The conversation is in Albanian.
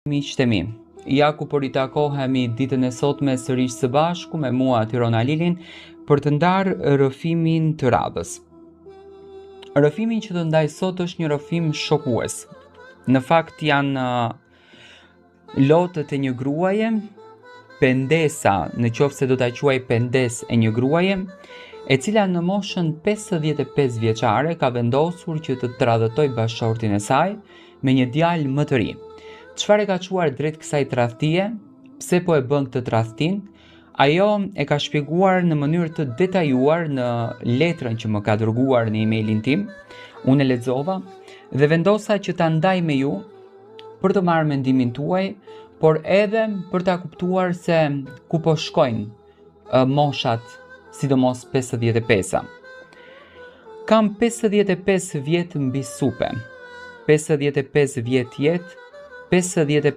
Miqtë e mi, ja ku po ritakohemi ditën e sotme sërish së bashku me mua Tirona Lilin për të ndarë rrëfimin të radhës. Rrëfimin që të ndaj sot është një rrëfim shokues. Në fakt janë lotët e një gruaje, pendesa, në qoftë se do ta quaj pendes e një gruaje, e cila në moshën 55 vjeçare ka vendosur që të tradhëtoj bashortin e saj me një djalë më të ri. Çfarë e ka çuar drejt kësaj tradhtie, pse po e bën këtë tradhtin, ajo e ka shpjeguar në mënyrë të detajuar në letrën që më ka dërguar në emailin tim. Unë e lexova dhe vendosa që ta ndaj me ju për të marrë mendimin tuaj, por edhe për ta kuptuar se ku po shkojnë moshat, sidomos 55-a. Kam 55 vjet mbi supe, 55 vjet jetë, 55